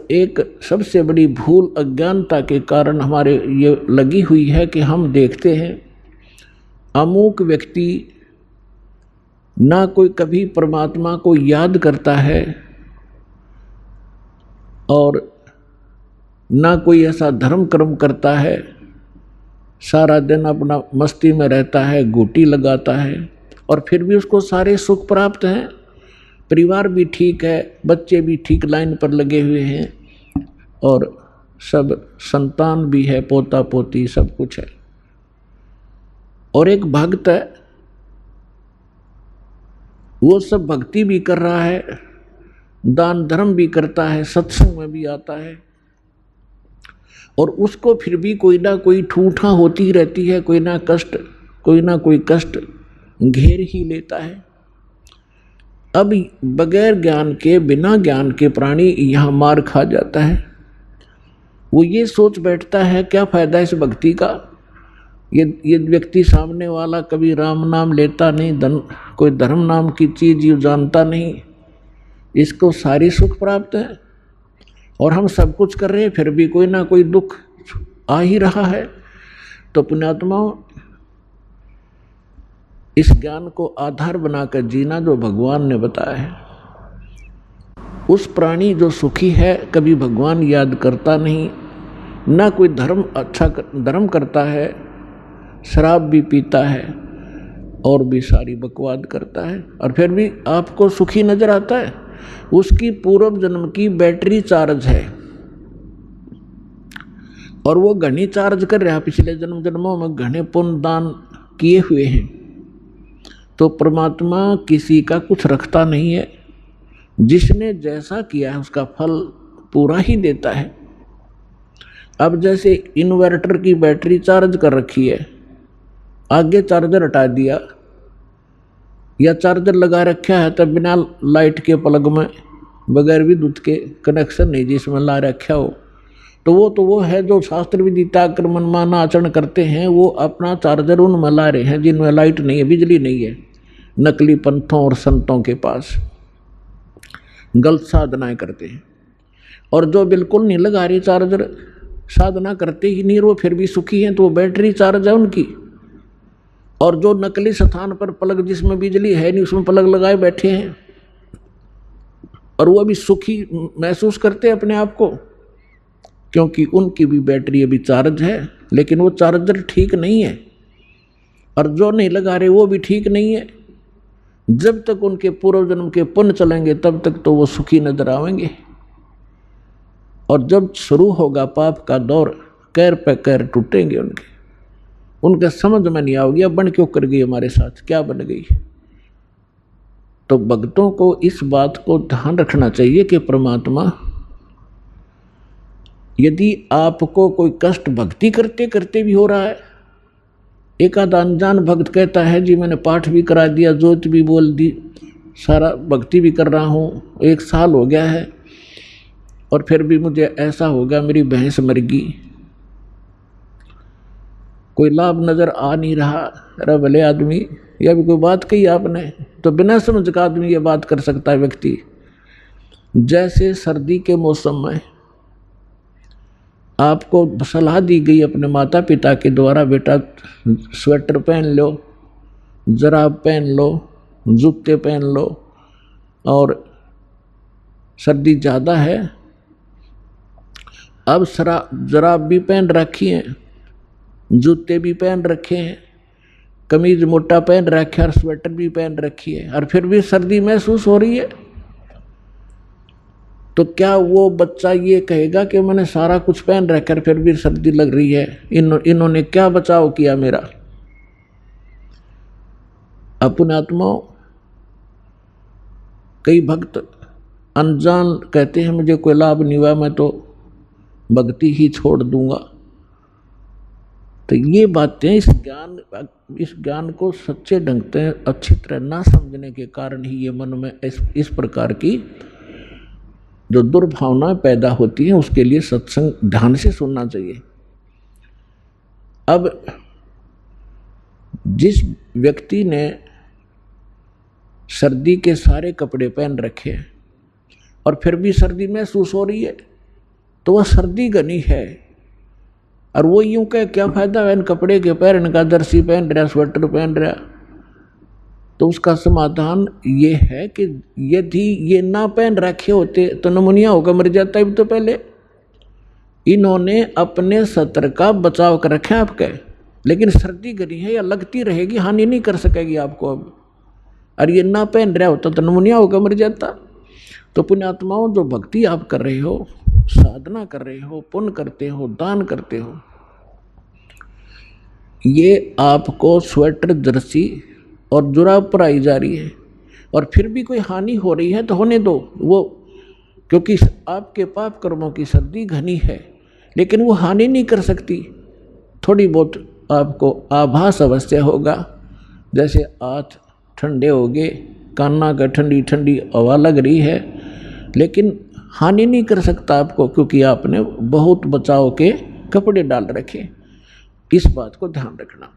एक सबसे बड़ी भूल अज्ञानता के कारण हमारे ये लगी हुई है कि हम देखते हैं अमुक व्यक्ति ना कोई कभी परमात्मा को याद करता है और ना कोई ऐसा धर्म कर्म करता है, सारा दिन अपना मस्ती में रहता है, गोटी लगाता है, और फिर भी उसको सारे सुख प्राप्त हैं, परिवार भी ठीक है, बच्चे भी ठीक लाइन पर लगे हुए हैं और सब संतान भी है, पोता पोती सब कुछ है। और एक भक्त है, वो सब भक्ति भी कर रहा है, दान धर्म भी करता है, सत्संग में भी आता है, और उसको फिर भी कोई ना कोई ठूठा होती रहती है, कोई ना कोई कष्ट घेर ही लेता है। अब बगैर ज्ञान के, बिना ज्ञान के प्राणी यहाँ मार खा जाता है। वो ये सोच बैठता है क्या फायदा इस भक्ति का, ये व्यक्ति सामने वाला कभी राम नाम लेता नहीं, कोई धर्म नाम की चीज ये जानता नहीं, इसको सारी सुख प्राप्त है और हम सब कुछ कर रहे हैं, फिर भी कोई ना कोई दुख आ ही रहा है। तो पुण्यात्माओं, इस ज्ञान को आधार बनाकर जीना जो भगवान ने बताया है, उस प्राणी जो सुखी है कभी भगवान याद करता नहीं, ना कोई धर्म करता है, शराब भी पीता है और भी सारी बकवाद करता है, और फिर भी आपको सुखी नजर आता है। उसकी पूर्व जन्म की बैटरी चार्ज है और वो घनी चार्ज कर रहा है, पिछले जन्मों में घने पुण्य दान किए हुए हैं। तो परमात्मा किसी का कुछ रखता नहीं है, जिसने जैसा किया है उसका फल पूरा ही देता है। अब जैसे इन्वर्टर की बैटरी चार्ज कर रखी है, आगे चार्जर हटा दिया या चार्जर लगा रखा है तब बिना लाइट के प्लग में बगैर विद्युत के कनेक्शन नहीं जिसमें ला रखा हो, तो वो है जो शास्त्र विदिता कर्मन माना आचरण करते हैं, वो अपना चार्जर उनमें ला रहे हैं जिनमें लाइट नहीं है, बिजली नहीं है, नकली पंथों और संतों के पास गलत साधनाएं करते हैं। और जो बिल्कुल नहीं लगा रही चार्जर, साधना करते ही नहीं, वो फिर भी सुखी हैं, तो वो बैटरी चार्ज है उनकी। और जो नकली स्थान पर प्लग, जिसमें बिजली है नहीं, उसमें प्लग लगाए बैठे हैं और वो भी सुखी महसूस करते हैं अपने आप को, क्योंकि उनकी भी बैटरी अभी चार्ज है, लेकिन वो चार्जर ठीक नहीं है। और जो नहीं लगा रहे वो भी ठीक नहीं है। जब तक उनके पूर्व जन्म के पुण्य चलेंगे तब तक तो वो सुखी नजर आएंगे, और जब शुरू होगा पाप का दौर, कैर पे कैर टूटेंगे उनके समझ में नहीं आओगी अब बन क्यों कर गई, हमारे साथ क्या बन गई। तो भक्तों को इस बात को ध्यान रखना चाहिए कि परमात्मा, यदि आपको कोई कष्ट भक्ति करते करते भी हो रहा है, एक आधा अनजान भक्त कहता है जी मैंने पाठ भी करा दिया, जोत भी बोल दी, सारा भक्ति भी कर रहा हूँ, 1 साल हो गया है और फिर भी मुझे ऐसा हो गया, मेरी भैंस मर गई, कोई लाभ नजर आ नहीं रहा। अरे भले आदमी, यह भी कोई बात कही आपने, तो बिना समझ का आदमी ये बात कर सकता है व्यक्ति। जैसे सर्दी के मौसम में आपको सलाह दी गई अपने माता पिता के द्वारा, बेटा स्वेटर पहन लो, जराब पहन लो, जूते पहन लो, और सर्दी ज़्यादा है, अब जराब भी पहन रखी है, जूते भी पहन रखे हैं, कमीज मोटा पहन रखा है और स्वेटर भी पहन रखी है, और फिर भी सर्दी महसूस हो रही है, तो क्या वो बच्चा ये कहेगा कि मैंने सारा कुछ पहन रखा है फिर भी सर्दी लग रही है, इन्होंने क्या बचाव किया मेरा। अपने आत्माओं, कई भक्त अनजान कहते हैं मुझे कोई लाभ नहीं हुआ, मैं तो भक्ति ही छोड़ दूंगा। तो ये बातें इस ज्ञान को सच्चे ढंग से अच्छी तरह ना समझने के कारण ही ये मन में इस प्रकार की जो दुर्भावनाएं पैदा होती हैं। उसके लिए सत्संग ध्यान से सुनना चाहिए। अब जिस व्यक्ति ने सर्दी के सारे कपड़े पहन रखे हैं और फिर भी सर्दी महसूस हो रही है, तो वह सर्दी घनी है। और वो यूं कह क्या फायदा है इन कपड़े के पहनने का, जर्सी पहन रहा, स्वेटर पहन रहा। तो उसका समाधान ये है कि यदि ये ना पहन रखे होते तो नमूनिया होकर मर जाता है। तो पहले इन्होंने अपने सत्र का बचाव कर रखे आपके, लेकिन सर्दी घनी है या लगती रहेगी, हानि नहीं कर सकेगी आपको अब। और ये ना पहन रहा होता तो नमूनिया होकर मर जाता। तो पुण्यात्माओं, जो भक्ति आप कर रहे हो, साधना कर रहे हो, पुण्य करते हो, दान करते हो, ये आपको स्वेटर, जर्सी और जुराब पराई जा रही है, और फिर भी कोई हानि हो रही है तो होने दो वो, क्योंकि आपके पाप कर्मों की सर्दी घनी है, लेकिन वो हानि नहीं कर सकती। थोड़ी बहुत आपको आभास अवश्य होगा, जैसे हाथ ठंडे हो गए, कान्ना का ठंडी ठंडी हवा लग रही है, लेकिन हानि नहीं कर सकता आपको, क्योंकि आपने बहुत बचाव के कपड़े डाल रखे। इस बात को ध्यान रखना।